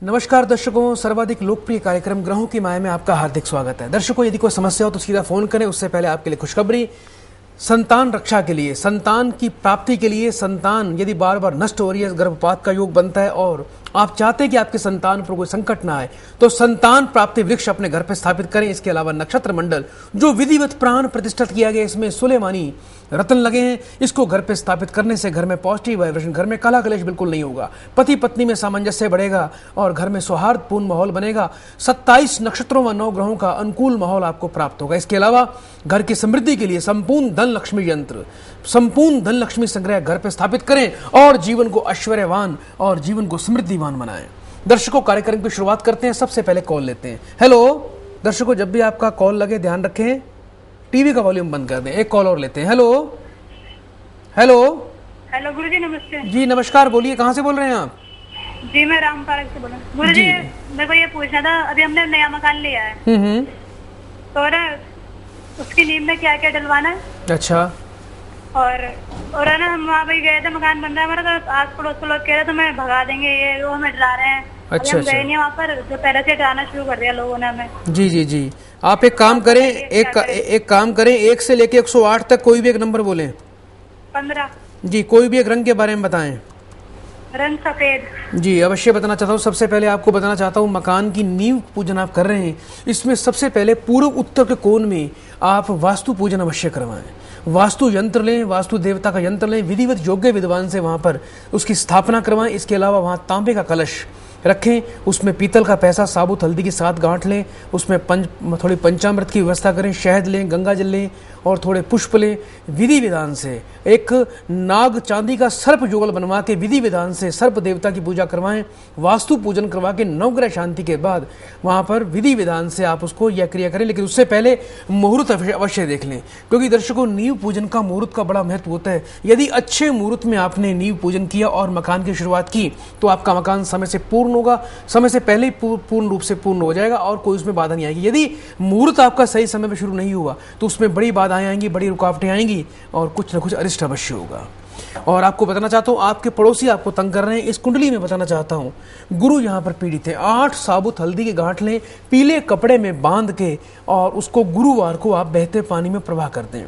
नमस्कार दर्शकों, सर्वाधिक लोकप्रिय कार्यक्रम ग्रहों की माया में आपका हार्दिक स्वागत है। दर्शकों, यदि कोई समस्या हो तो सीधा फोन करें। उससे पहले आपके लिए खुशखबरी, संतान रक्षा के लिए, संतान की प्राप्ति के लिए, संतान यदि बार बार नष्ट हो रही है, गर्भपात का योग बनता है और आप चाहते हैं कि आपके संतान पर कोई संकट ना आए, तो संतान प्राप्ति वृक्ष अपने घर पर स्थापित करें। इसके अलावा नक्षत्र मंडल जो विधिवत प्राण प्रतिष्ठित किया गया, इसमें सुलेमानी रत्न लगे हैं। इसको घर पे स्थापित करने से घर में पॉजिटिव वाइब्रेशन, घर में कलह कलेश बिल्कुल नहीं होगा, पति पत्नी में सामंजस्य बढ़ेगा और घर में सौहार्दपूर्ण माहौल बनेगा। 27 नक्षत्रों व 9 ग्रहों का अनुकूल माहौल आपको प्राप्त होगा। इसके अलावा घर की समृद्धि के लिए संपूर्ण धन लक्ष्मी यंत्र, संपूर्ण धन लक्ष्मी संग्रह घर पे स्थापित करें और जीवन को ऐश्वर्यवान और जीवन को समृद्धिवान बनाएं। दर्शकों, कार्यक्रम की शुरुआत करते हैं। सबसे पहले कॉल लेते हैं। हेलो दर्शकों, जब भी आपका कॉल लगे ध्यान रखें, टीवी का वॉल्यूम बंद कर दें। एक कॉल और लेते हैं। हेलो हेलो हेलो गुरु जी, नमस्ते जी। नमस्कार, बोलिए, कहाँ से बोल रहे हैं आप? जी, मैं राम पार्क से बोल रहा हूँ। गुरु जी, मेरे को ये पूछना था, अभी हमने नया मकान लिया है तो ना उसकी नींव में क्या क्या डलवाना है? अच्छा। और है ना, हम वहाँ पे गए थे, मकान बन रहा है हमारा, तो आस पड़ोस के लोग कह रहे थे हमें भगा देंगे, ये वो हमें डरा रहे हैं। अच्छा, हम गए नहीं वहाँ पर, जो पहले से डराना शुरू कर दिया लोगों ने हमें। जी जी जी, आप एक काम करें, एक काम करें, 1 से लेके 108 तक कोई भी एक नंबर बोलें। 15 जी। कोई भी एक रंग के बारे में बताएं। रंग सफेद। जी, अवश्य बताना चाहता हूँ। सबसे पहले आपको बताना चाहता हूँ, मकान की नींव पूजन आप कर रहे हैं, इसमें सबसे पहले पूर्व उत्तर के कोण में आप वास्तु पूजन अवश्य करवाएं। वास्तु यंत्र लें, वास्तु देवता का यंत्र लें, विधिवत योग्य विद्वान से वहां पर उसकी स्थापना करवाएं। इसके अलावा वहां तांबे का कलश रखें, उसमें पीतल का पैसा, साबुत हल्दी की 7 गांठ लें, उसमें थोड़ी पंचामृत की व्यवस्था करें, शहद लें, गंगा जल लें और थोड़े पुष्प लें। विधि विधान से एक नाग चांदी का सर्प युगल बनवा के विधि विधान से सर्प देवता की पूजा करवाएं। वास्तु पूजन करवा के नवग्रह शांति के बाद वहां पर विधि विधान से आप उसको यह क्रिया करें। लेकिन उससे पहले मुहूर्त अवश्य देख लें, क्योंकि दर्शकों, नींव पूजन का मुहूर्त का बड़ा महत्व होता है। यदि अच्छे मुहूर्त में आपने नींव पूजन किया और मकान की शुरुआत की तो आपका मकान समय से पूर्ण होगा, समय से पहले ही पूर्ण रूप से पूर्ण हो जाएगा और कोई उसमें बाधा नहीं आएगी। यदि मुहूर्त आपका सही समय पर शुरू नहीं हुआ तो उसमें बड़ी बाधाएं आएंगी, बड़ी रुकावटें आएंगी और कुछ न कुछ अरिष्ट अवश्य होगा। और आपको बताना चाहता हूं, आपके पड़ोसी आपको तंग कर रहे हैं, इस कुंडली में बताना चाहता हूं, गुरु यहां पर पीड़ित है। 8 साबुत हल्दी के गांठ लें, पीले कपड़े में बांध के और उसको गुरुवार को आप बहते पानी में प्रवाह कर दें।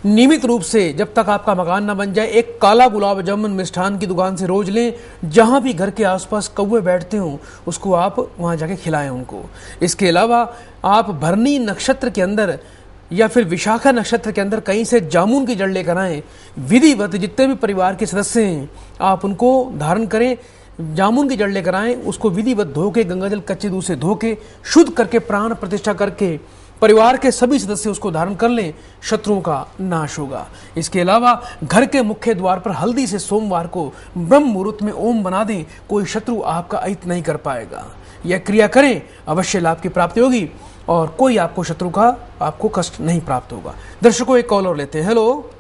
नियमित रूप से जब तक आपका मकान ना बन जाए, एक काला गुलाब जामुन मिष्ठान की दुकान से रोज लें। जहां भी घर के आसपास कौवे बैठते हों उसको आप वहां जाके खिलाएं उनको। इसके अलावा आप भरनी नक्षत्र के अंदर या फिर विशाखा नक्षत्र के अंदर कहीं से जामुन की जड़ लेकर आएं। विधिवत जितने भी परिवार के सदस्य हैं आप उनको धारण करें, जामुन की जड़ लेकर आएं, उसको विधिवत धो के, गंगाजल कच्चे दूध से धो के, शुद्ध करके, प्राण प्रतिष्ठा करके परिवार के सभी सदस्य उसको धारण कर लें, शत्रुओं का नाश होगा। इसके अलावा घर के मुख्य द्वार पर हल्दी से सोमवार को ब्रह्म मुहूर्त में ओम बना दें, कोई शत्रु आपका अहित नहीं कर पाएगा। यह क्रिया करें, अवश्य लाभ की प्राप्ति होगी और कोई आपको शत्रु का आपको कष्ट नहीं प्राप्त होगा। दर्शकों, एक कॉल और लेते हैं। हेलो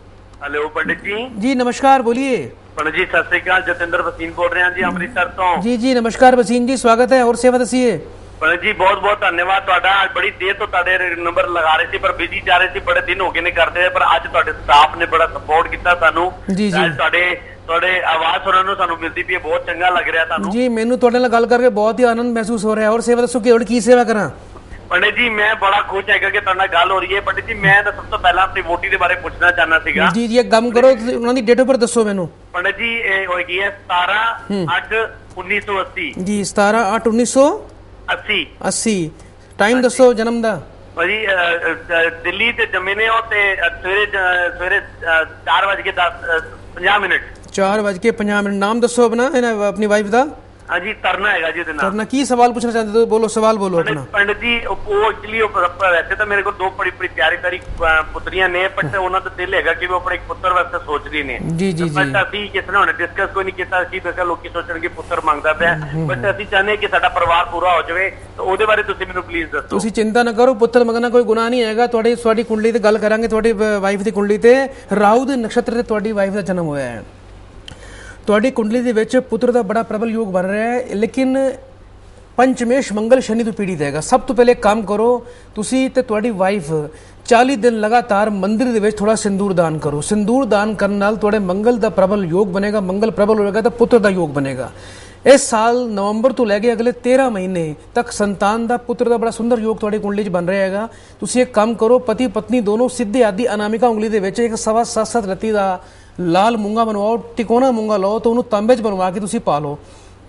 हेलो पंडित जी। जी नमस्कार, बोलिए। पंडित जी सत श्री अकाल, जतेंद्र वसीन बोल रहे हैं जी, अमृतसर तो। जी जी नमस्कार वसीन जी, स्वागत है और सेवा दसिए। पंडित जी बहुत बहुत धन्यवाद ਤੁਹਾਡਾ। आज बड़ी देर तो ਤੁਹਾਡੇ नंबर लगा रहे थे पर बिजी जा रहे थे, बड़े दिन हो गए ने करते हैं, पर आज ਤੁਹਾਡੇ स्टाफ ने बड़ा सपोर्ट किया ਸਾਨੂੰ। जी जी, ਤੁਹਾਡੇ आवाज सुनने ਨੂੰ ਸਾਨੂੰ ਮਿਲਦੀ ਪਈ, ਬਹੁਤ ਚੰਗਾ ਲੱਗ ਰਿਹਾ ਤੁਹਾਨੂੰ। जी, ਮੈਨੂੰ ਤੁਹਾਡੇ ਨਾਲ ਗੱਲ ਕਰਕੇ ਬਹੁਤ ਹੀ ਆਨੰਦ महसूस हो रहा है। और सेवा दसो कि की सेवा करा? पंडित जी मैं बड़ा खुश है कि ਤੁਹਾਡੇ ਨਾਲ ਗੱਲ ਹੋ ਰਹੀ ਹੈ। पंडित जी मैं ਤਾਂ ਸਭ ਤੋਂ ਪਹਿਲਾਂ ਆਪਣੀ ਵੋਟੀ ਦੇ ਬਾਰੇ ਪੁੱਛਣਾ ਚਾਹਨਾ ਸੀਗਾ। जी जी, एक काम करो, ਉਹਨਾਂ ਦੀ डेट ऑफ बर्थ दसो ਮੈਨੂੰ। पंडित जी ਇਹ ਹੋਏਗੀ ਹੈ 17/8/1980। जी 17/8/1980। टाइम दसो जन्म ਦਾ। भाजी दिल्ली ते जम्मे ने हो ते सवेरे 4:50 4:50। नाम दसो अपना, अपनी वाइफ ਦਾ। हाँ जी, तरना है जी। तरना, की सवाल पूछना चाहते हो? बोलो, सवाल बोलो अपना। पंडित जी वो एक्चुअली वैसे तो मेरे को 2 बड़ी प्यारी प्यारी पुत्रियां ने, बट उन्होंने तो दिल है कि वो अपने एक पुत्र वास्ते सोच रही ने। जी जी जी, अभी किसी ने डिस्कस कोई नहीं किया कि दसा लोग सोचणगे पुत्र मांगदा पिया, बट असीं चाहते कि साडा परिवार पूरा हो जाए, तो ਉਹਦੇ ਬਾਰੇ ਤੁਸੀਂ ਮੈਨੂੰ प्लीज दसो। ਤੁਸੀਂ चिंता ना करो, पुत्र मंगना कोई गुनाह नहीं हैगा। ਤੁਹਾਡੀ ਕੁੰਡਲੀ ਤੇ ਗੱਲ ਕਰਾਂਗੇ। ਤੁਹਾਡੀ ਵਾਈਫ ਦੀ ਕੁੰਡਲੀ ਤੇ ਰਾਹੂ ਦੇ ਨਕਸ਼ਤਰ ਤੇ ਤੁਹਾਡੀ ਵਾਈਫ ਦਾ ਜਨਮ ਹੋਇਆ ਹੈ। ਤੁਹਾਡੀ ਕੁੰਡਲੀ ਦੇ ਵਿੱਚ ਪੁੱਤਰ ਦਾ ਬੜਾ ਪ੍ਰਬਲ ਯੋਗ ਬਣ ਰਿਹਾ ਹੈ, ਲੇਕਿਨ पंचमेश मंगल शनि तो पीड़ित हैगा। सब तो पहले काम करो तुसी ते तुहाडी वाइफ 40 दिन लगातार मंदिर ਦੇ ਵਿੱਚ ਥੋੜਾ ਸਿੰਦੂਰ ਦਾਨ ਕਰੋ। ਸਿੰਦੂਰ ਦਾਨ ਕਰਨ ਨਾਲ ਤੁਹਾਡੇ ਮੰਗਲ ਦਾ ਪ੍ਰਬਲ ਯੋਗ ਬਣੇਗਾ। ਮੰਗਲ ਪ੍ਰਬਲ ਹੋਏਗਾ ਤਾਂ ਪੁੱਤਰ ਦਾ ਯੋਗ ਬਣੇਗਾ। ਇਸ ਸਾਲ ਨਵੰਬਰ ਤੋਂ ਲੈ ਕੇ ਅਗਲੇ 13 ਮਹੀਨੇ ਤੱਕ ਸੰਤਾਨ ਦਾ ਪੁੱਤਰ ਦਾ ਬੜਾ ਸੁੰਦਰ ਯੋਗ ਤੁਹਾਡੀ ਕੁੰਡਲੀ 'ਚ ਬਣ ਰਿਹਾ ਹੈਗਾ। ਤੁਸੀਂ ਇੱਕ ਕੰਮ ਕਰੋ, ਪਤੀ ਪਤਨੀ ਦੋਨੋਂ ਸਿੱਧੇ ਆਦਿ ਅਨਾਮਿਕਾ ਉਂਗਲੀ ਦੇ ਵਿੱਚ ਇੱਕ 7.5 ਰੱਤੀ ਦਾ ਲਾਲ ਮੂੰਗਾ ਬਣਵਾਓ, ਤਿਕੋਣਾ ਮੂੰਗਾ ਲਓ तो ਉਹਨੂੰ ਤਾਂਬੇ 'ਚ ਬਣਵਾ ਕੇ ਤੁਸੀਂ ਪਾ ਲਓ,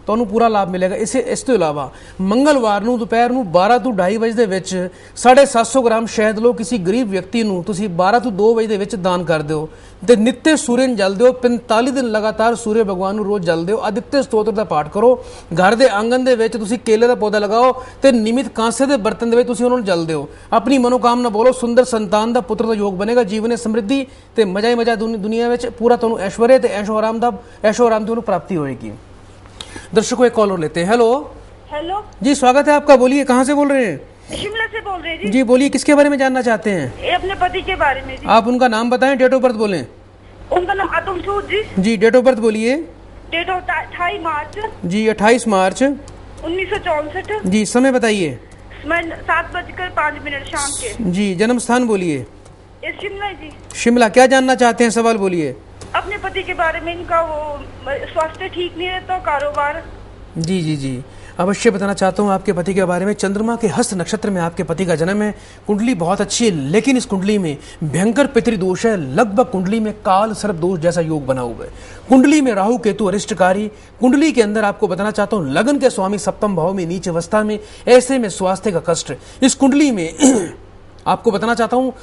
ਤੁਹਾਨੂੰ ਪੂਰਾ ਲਾਭ ਮਿਲੇਗਾ। ਇਸ ਤੋਂ ਇਲਾਵਾ ਮੰਗਲਵਾਰ ਨੂੰ ਦੁਪਹਿਰ ਨੂੰ 12 ਤੋਂ 2:30 ਵਜੇ ਦੇ ਵਿੱਚ 750 ਗ੍ਰਾਮ ਸ਼ਹਿਦ ਲਓ, ਕਿਸੇ ਗਰੀਬ ਵਿਅਕਤੀ ਨੂੰ ਤੁਸੀਂ 12 ਤੋਂ 2 ਵਜੇ ਦੇ ਵਿੱਚ ਦਾਨ ਕਰ ਦਿਓ ਤੇ ਨਿੱਤੇ ਸੂਰਜ ਜਲ ਦਿਓ। 45 ਦਿਨ ਲਗਾਤਾਰ ਸੂਰਜ ਭਗਵਾਨ ਨੂੰ ਰੋਜ਼ ਜਲ ਦਿਓ। ਆਦਿਤਯ ਸਤੋਤਰ ਦਾ ਪਾਠ ਕਰੋ। ਘਰ ਦੇ ਆਂਗਨ ਦੇ ਵਿੱਚ ਤੁਸੀਂ ਕੇਲੇ ਦਾ ਪੌਦਾ ਲਗਾਓ ਤੇ ਨਿਮਿਤ ਕਾਂਸੇ ਦੇ ਬਰਤਨ ਦੇ ਵਿੱਚ ਤੁਸੀਂ ਉਹਨਾਂ ਨੂੰ ਜਲ ਦਿਓ। ਆਪਣੀ ਮਨੋਕਾਮਨਾ ਬੋਲੋ, ਸੁੰਦਰ ਸੰਤਾਨ ਦਾ ਪੁੱਤਰ ਦਾ ਯੋਗ ਬਣੇਗਾ। ਜੀਵਨ ਸਮਰਿੱਧੀ ਤੇ ਮਜ਼ਾ ਹੀ ਮਜ਼ਾ ਦੁਨੀਆ ਵਿੱਚ ਪੂਰਾ ਤੁਹਾਨੂੰ ਐਸ਼ਵਰਯ ਤੇ ਐਸ਼ੋ ਆਰਾਮ ਤੁਹਾਨੂੰ ਪ੍ਰਾप्ति होएगी। दर्शकों एक कॉल और लेते हैं। हेलो हेलो जी, स्वागत है आपका। बोलिए, कहाँ से बोल रहे हैं? शिमला से बोल रहे हैं जी। जी बोलिए, किसके बारे में जानना चाहते हैं? ये अपने पति के बारे में जी। आप उनका नाम बताएं, डेट ऑफ बर्थ बोलें। उनका नाम अतुल सूद जी। जी डेट ऑफ बर्थ बोलिए। डेट ऑफ 28 मार्च जी 28 मार्च 1964। जी समय बताइए। 7:05 शाम के। जी जन्म स्थान बोलिए। ये शिमला जी। शिमला। क्या जानना चाहते हैं, सवाल बोलिए। अपने पति के बारे में, इनका वो स्वास्थ्य ठीक नहीं रहता, कारोबार। जी जी जी अवश्य बताना चाहता हूँ आपके पति के बारे में। चंद्रमा के हस्त नक्षत्र में आपके पति का जन्म है। कुंडली बहुत अच्छी है, लेकिन इस कुंडली में भयंकर पितृदोष है। लगभग कुंडली में काल सर्प दोष जैसा योग बना हुआ है। कुंडली में राहु केतु अरिष्टकारी। कुंडली के अंदर आपको बताना चाहता हूँ लगन के स्वामी सप्तम भाव में नीच अवस्था में, ऐसे में स्वास्थ्य का कष्ट। इस कुंडली में आपको बताना चाहता हूँ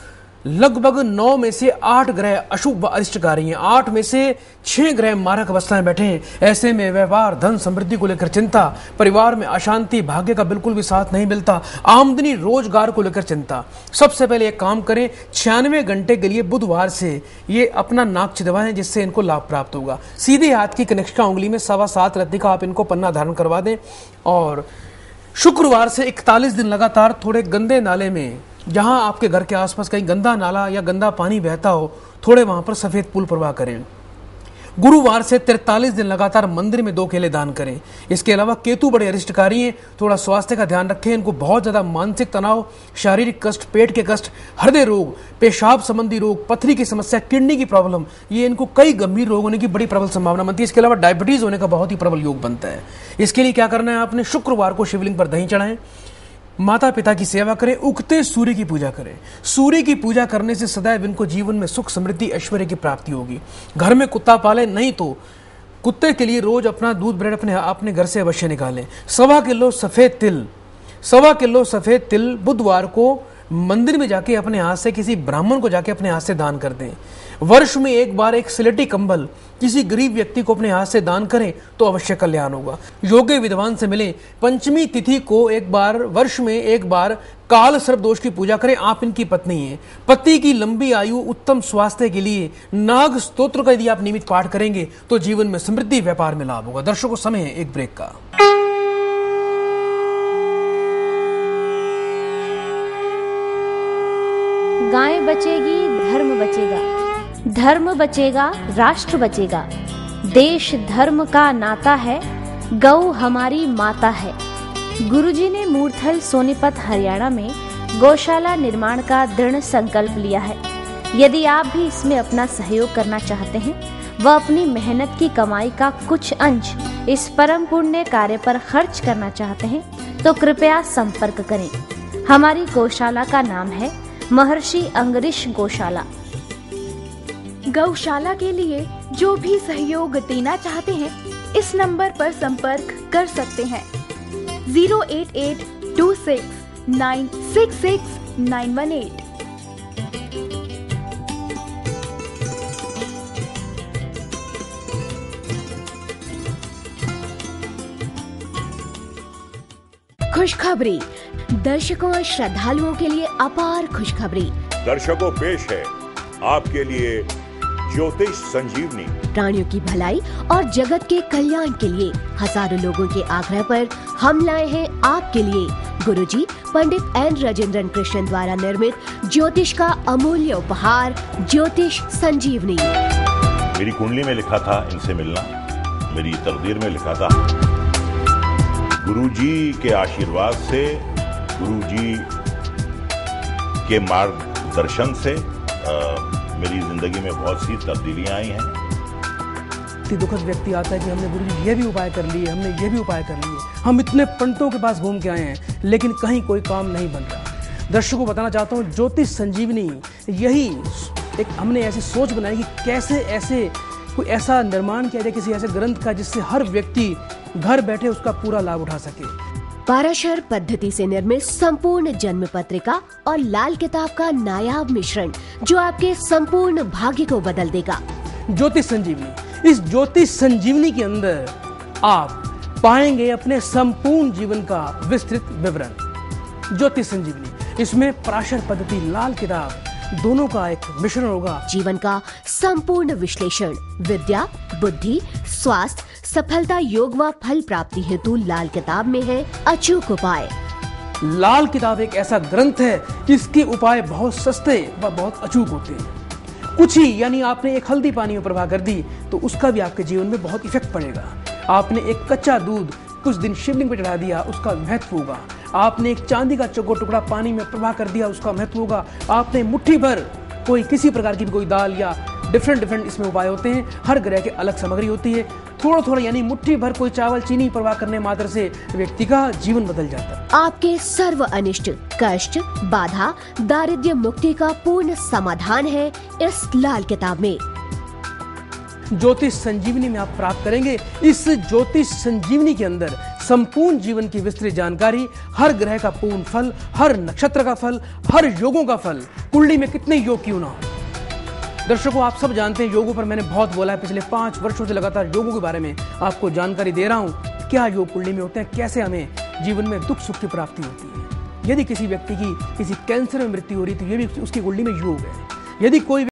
लगभग 9 में से 8 ग्रह अशुभ अरिष्टकारी हैं, 8 में से 6 ग्रह मारक अवस्था में बैठे हैं। ऐसे में व्यापार धन समृद्धि को लेकर चिंता, परिवार में अशांति, भाग्य का बिल्कुल भी साथ नहीं मिलता, आमदनी रोजगार को लेकर चिंता। सबसे पहले एक काम करें, 96 घंटे के लिए बुधवार से ये अपना नाक छिदवाएं, जिससे इनको लाभ प्राप्त होगा। सीधे हाथ की कनिष्ठा उंगली में 7.25 रत्ती का आप इनको पन्ना धारण करवा दें और शुक्रवार से 41 दिन लगातार थोड़े गंदे नाले में, जहां आपके घर के आसपास कहीं गंदा नाला या गंदा पानी बहता हो, थोड़े वहां पर सफेद पुल प्रवाह करें। गुरुवार से 43 दिन लगातार मंदिर में 2 केले दान करें। इसके अलावा केतु बड़े अरिष्टकारी हैं, थोड़ा स्वास्थ्य का ध्यान रखें। इनको बहुत ज्यादा मानसिक तनाव, शारीरिक कष्ट, पेट के कष्ट, हृदय रोग, पेशाब संबंधी रोग, पथरी की समस्या, किडनी की प्रॉब्लम, ये इनको कई गंभीर रोग होने की बड़ी प्रबल संभावना बनती है। इसके अलावा डायबिटीज होने का बहुत ही प्रबल योग बनता है। इसके लिए क्या करना है, आपने शुक्रवार को शिवलिंग पर दही चढ़ाएं, माता पिता की सेवा करें, उगते सूर्य की पूजा करें। सूर्य की पूजा करने से सदैव इनको जीवन में सुख समृद्धि ऐश्वर्य की प्राप्ति होगी। घर में कुत्ता पालें, नहीं तो कुत्ते के लिए रोज अपना दूध ब्रेड अपने घर से अवश्य निकालें। 1.25 किलो सफेद तिल बुधवार को मंदिर में जाके अपने हाथ से, किसी ब्राह्मण को जाके अपने हाथ से दान कर दें। वर्ष में एक बार एक स्लेटी कंबल किसी गरीब व्यक्ति को अपने हाथ से दान करें तो अवश्य कल्याण होगा। योग्य विद्वान से मिलें। पंचमी तिथि को एक बार, वर्ष में एक बार काल सर्प दोष की पूजा करें। आप इनकी पत्नी हैं। पति की लंबी आयु, उत्तम स्वास्थ्य के लिए नाग स्तोत्र का यदि आप नियमित पाठ करेंगे तो जीवन में समृद्धि, व्यापार में लाभ होगा। दर्शकों, समय है एक ब्रेक का। गाय बचेगी, धर्म बचेगा, धर्म बचेगा, राष्ट्र बचेगा। देश धर्म का नाता है, गौ हमारी माता है। गुरुजी ने मूर्थल सोनीपत हरियाणा में गौशाला निर्माण का दृढ़ संकल्प लिया है। यदि आप भी इसमें अपना सहयोग करना चाहते हैं व अपनी मेहनत की कमाई का कुछ अंश इस परम पुण्य कार्य पर खर्च करना चाहते हैं तो कृपया संपर्क करें। हमारी गौशाला का नाम है महर्षि अंगरीश गौशाला। गौशाला के लिए जो भी सहयोग देना चाहते हैं इस नंबर पर संपर्क कर सकते हैं 08826966918। खुशखबरी, दर्शकों और श्रद्धालुओं के लिए अपार खुशखबरी। दर्शकों, पेश है आपके लिए ज्योतिष संजीवनी। प्राणियों की भलाई और जगत के कल्याण के लिए हजारों लोगों के आग्रह पर हम लाए हैं आपके लिए गुरुजी पंडित एन राजेंद्रन कृष्ण द्वारा निर्मित ज्योतिष का अमूल्य उपहार ज्योतिष संजीवनी। मेरी कुंडली में लिखा था इनसे मिलना, मेरी तकदीर में लिखा था। गुरुजी के आशीर्वाद से, गुरुजी के दर्शन से मेरी जिंदगी में बहुत सी तब्दीलियां आई हैं। इतनी दुखद व्यक्ति आता है कि हमने गुरु जी ये भी उपाय कर लिए, हमने ये भी उपाय कर लिए, हम इतने पंडितों के पास घूम के आए हैं, लेकिन कहीं कोई काम नहीं बन रहा। दर्शकों को बताना चाहता हूँ, ज्योतिष संजीवनी यही एक हमने ऐसी सोच बनाई कि कैसे ऐसे कोई ऐसा निर्माण किया जाए किसी ऐसे ग्रंथ का जिससे हर व्यक्ति घर बैठे उसका पूरा लाभ उठा सके। पाराशर पद्धति से निर्मित संपूर्ण जन्म पत्रिका और लाल किताब का नायाब मिश्रण जो आपके संपूर्ण भाग्य को बदल देगा। ज्योतिष संजीवनी, इस ज्योतिष संजीवनी के अंदर आप पाएंगे अपने संपूर्ण जीवन का विस्तृत विवरण। ज्योतिष संजीवनी, इसमें पराशर पद्धति, लाल किताब दोनों का एक मिश्रण होगा। जीवन का संपूर्ण विश्लेषण, विद्या, बुद्धि, स्वास्थ्य, सफलता, योग व फल प्राप्ति हेतु लाल किताब में है अचूक उपाय। लाल किताब एक ऐसा ग्रंथ है जिसके उपाय बहुत सस्ते व बहुत अचूक होते हैं। कुछ ही यानी आपने एक हल्दी पानी में प्रवाह कर दी तो उसका भी आपके जीवन में बहुत इफेक्ट पड़ेगा। आपने एक कच्चा दूध कुछ दिन शिवलिंग पर चढ़ा दिया, उसका महत्व होगा। आपने एक चांदी का चौको टुकड़ा पानी में प्रवाह कर दिया, उसका महत्व होगा। आपने मुट्ठी भर कोई किसी प्रकार की भी कोई दाल या डिफरेंट इसमें उपाय होते हैं, हर ग्रह के अलग सामग्री होती है। थोड़ा यानी मुट्ठी भर कोई चावल चीनी प्रवाह करने मात्र से व्यक्ति का जीवन बदल जाता है। आपके सर्व अनिष्ट, कष्ट, बाधा, दारिद्र्य मुक्ति का पूर्ण समाधान है इस लाल किताब में। ज्योतिष संजीवनी में आप प्राप्त करेंगे। इस ज्योतिष संजीवनी के अंदर संपूर्ण जीवन की विस्तृत जानकारी, हर ग्रह का पूर्ण फल, हर नक्षत्र का फल, हर योगों का फल, कुंडली में कितने योग क्यों ना हो। दर्शकों, आप सब जानते हैं योगों पर मैंने बहुत बोला है, पिछले 5 वर्षों से लगातार योगों के बारे में आपको जानकारी दे रहा हूं। क्या योग कुंडली में होते हैं, कैसे हमें जीवन में दुख सुख की प्राप्ति होती है। यदि किसी व्यक्ति की किसी कैंसर में मृत्यु हो रही तो ये भी उसकी कुंडली में योग है। यदि कोई